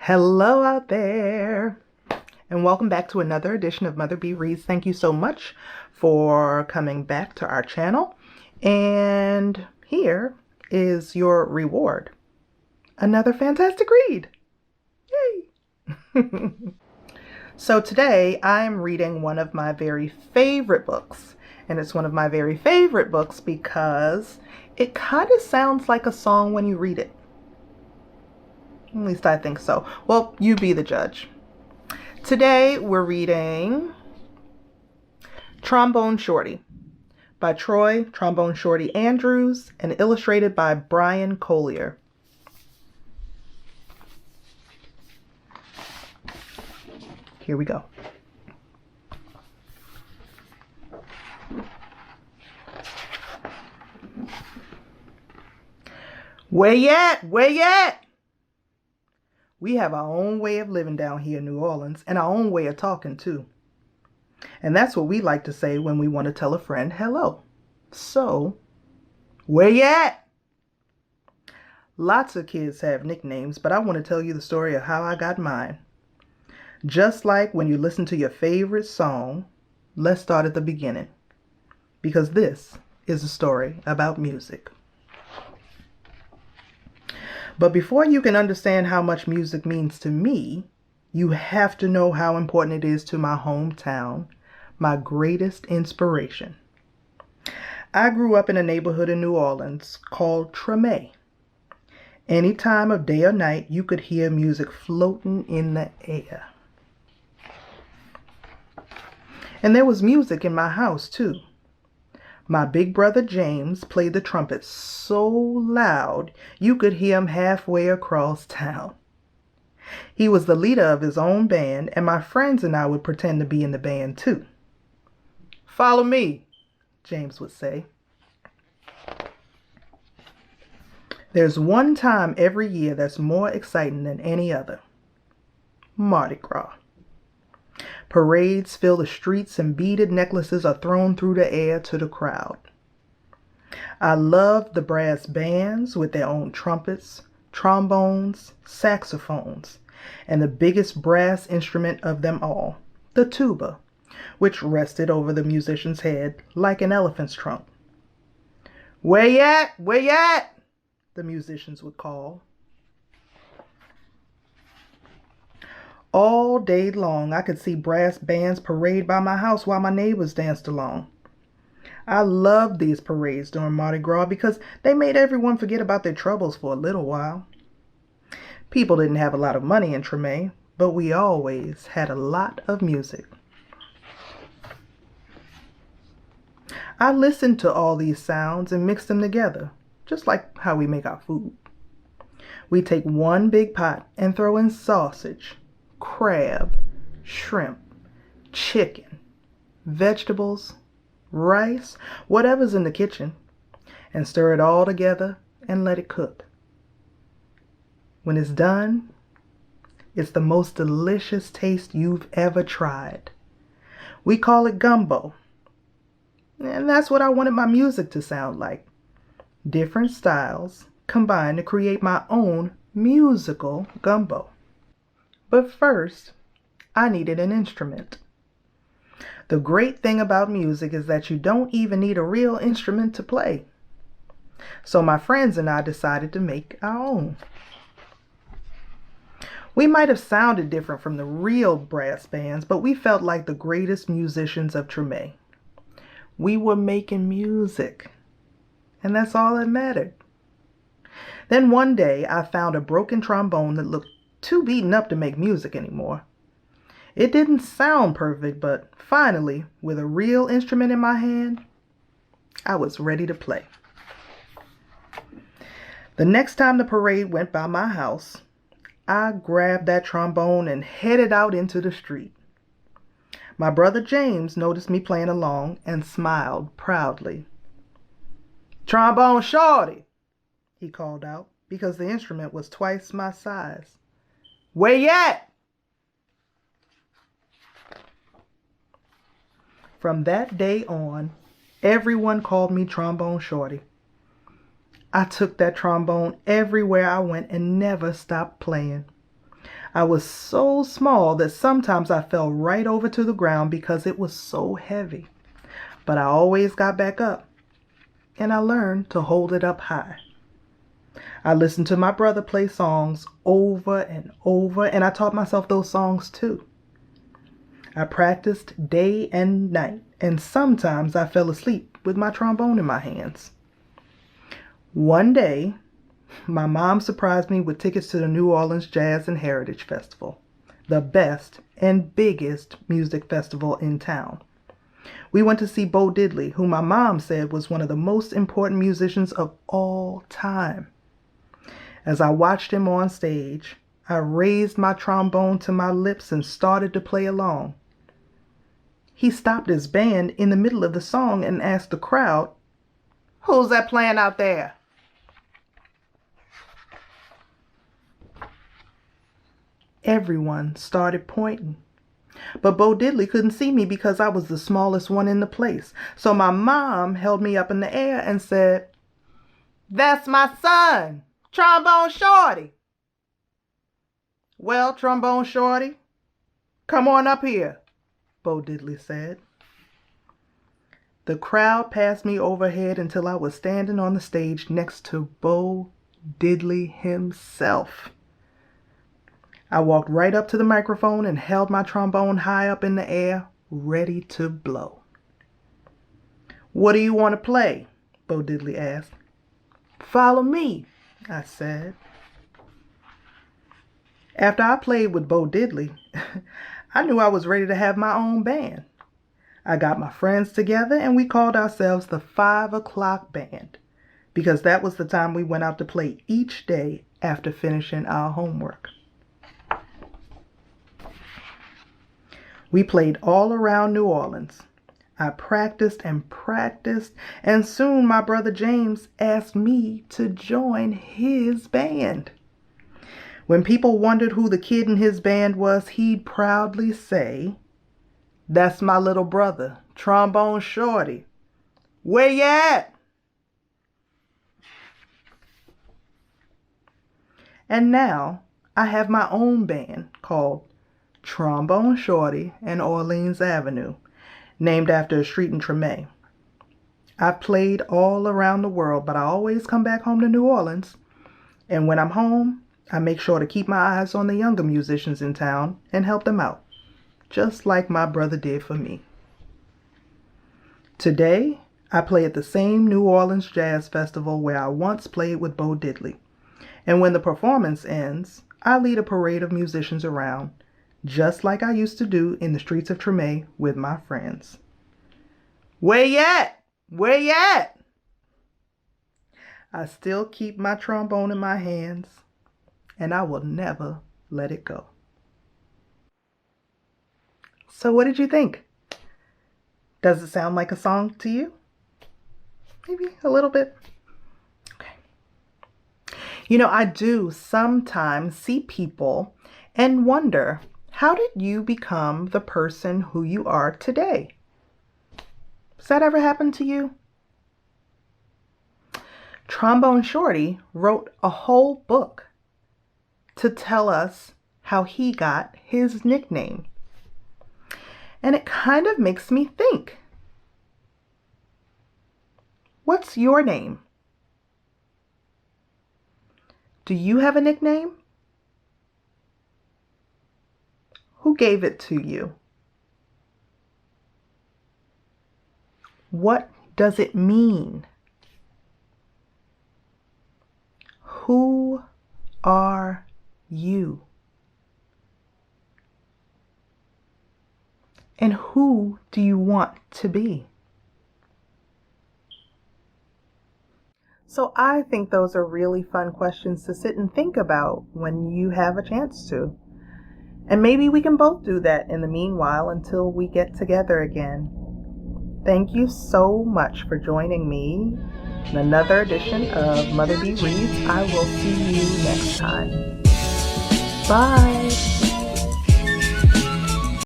Hello out there, and welcome back to another edition of Mother Bee Reads. Thank you so much for coming back to our channel. And here is your reward. Another fantastic read. Yay! So today I'm reading one of my very favorite books. And it's one of my very favorite books because it kind of sounds like a song when you read it. At least I think so. Well, you be the judge. Today we're reading Trombone Shorty by Trombone Shorty Andrews and illustrated by Bryan Collier. Here we go. Where you at? Where you at? We have our own way of living down here in New Orleans and our own way of talking too. And that's what we like to say when we want to tell a friend hello. So, where you at? Lots of kids have nicknames, but I want to tell you the story of how I got mine. Just like when you listen to your favorite song, let's start at the beginning. Because this is a story about music. But before you can understand how much music means to me, you have to know how important it is to my hometown, my greatest inspiration. I grew up in a neighborhood in New Orleans called Treme. Any time of day or night, you could hear music floating in the air. And there was music in my house too. My big brother James played the trumpet so loud you could hear him halfway across town. He was the leader of his own band, and my friends and I would pretend to be in the band too. "Follow me," James would say. There's one time every year that's more exciting than any other. Mardi Gras. Parades fill the streets and beaded necklaces are thrown through the air to the crowd. I love the brass bands with their own trumpets, trombones, saxophones, and the biggest brass instrument of them all, the tuba, which rested over the musician's head like an elephant's trunk. "Where you at? Where you at?" the musicians would call. All day long, I could see brass bands parade by my house while my neighbors danced along. I loved these parades during Mardi Gras because they made everyone forget about their troubles for a little while. People didn't have a lot of money in Treme, but we always had a lot of music. I listened to all these sounds and mixed them together, just like how we make our food. We take one big pot and throw in sausage, crab, shrimp, chicken, vegetables, rice, whatever's in the kitchen, and stir it all together and let it cook. When it's done, it's the most delicious taste you've ever tried. We call it gumbo, and that's what I wanted my music to sound like. Different styles combined to create my own musical gumbo. But first, I needed an instrument. The great thing about music is that you don't even need a real instrument to play. So my friends and I decided to make our own. We might have sounded different from the real brass bands, but we felt like the greatest musicians of Treme. We were making music, and that's all that mattered. Then one day, I found a broken trombone that looked too beaten up to make music anymore. It didn't sound perfect, but finally, with a real instrument in my hand, I was ready to play. The next time the parade went by my house, I grabbed that trombone and headed out into the street. My brother James noticed me playing along and smiled proudly. "Trombone Shorty," he called out, because the instrument was twice my size. "Where you at?" From that day on, everyone called me Trombone Shorty. I took that trombone everywhere I went and never stopped playing. I was so small that sometimes I fell right over to the ground because it was so heavy. But I always got back up, and I learned to hold it up high. I listened to my brother play songs over and over, and I taught myself those songs too. I practiced day and night, and sometimes I fell asleep with my trombone in my hands. One day, my mom surprised me with tickets to the New Orleans Jazz and Heritage Festival, the best and biggest music festival in town. We went to see Bo Diddley, who my mom said was one of the most important musicians of all time. As I watched him on stage, I raised my trombone to my lips and started to play along. He stopped his band in the middle of the song and asked the crowd, "Who's that playing out there?" Everyone started pointing. But Bo Diddley couldn't see me because I was the smallest one in the place. So my mom held me up in the air and said, "That's my son, Trombone Shorty." "Well, Trombone Shorty, come on up here," Bo Diddley said. The crowd passed me overhead until I was standing on the stage next to Bo Diddley himself. I walked right up to the microphone and held my trombone high up in the air, ready to blow. "What do you want to play?" Bo Diddley asked. "Follow me," I said. After I played with Bo Diddley, I knew I was ready to have my own band. I got my friends together and we called ourselves the 5 o'clock band because that was the time we went out to play each day after finishing our homework. We played all around New Orleans. I practiced and practiced, and soon my brother James asked me to join his band. When people wondered who the kid in his band was, he'd proudly say, "That's my little brother, Trombone Shorty. Where you at?" And now I have my own band called Trombone Shorty and Orleans Avenue, named after a street in Treme. I've played all around the world, but I always come back home to New Orleans. And when I'm home, I make sure to keep my eyes on the younger musicians in town and help them out, just like my brother did for me. Today, I play at the same New Orleans Jazz Festival where I once played with Bo Diddley. And when the performance ends, I lead a parade of musicians around, just like I used to do in the streets of Treme with my friends. "Where you at? Where you at?" I still keep my trombone in my hands, and I will never let it go. So what did you think? Does it sound like a song to you? Maybe a little bit. Okay. You know, I do sometimes see people and wonder, how did you become the person who you are today? Has that ever happened to you? Trombone Shorty wrote a whole book to tell us how he got his nickname. And it kind of makes me think. What's your name? Do you have a nickname? Who gave it to you? What does it mean? Who are you? And who do you want to be? So I think those are really fun questions to sit and think about when you have a chance to. And maybe we can both do that in the meanwhile until we get together again. Thank you so much for joining me in another edition of Mother Bee Reads. I will see you next time. Bye.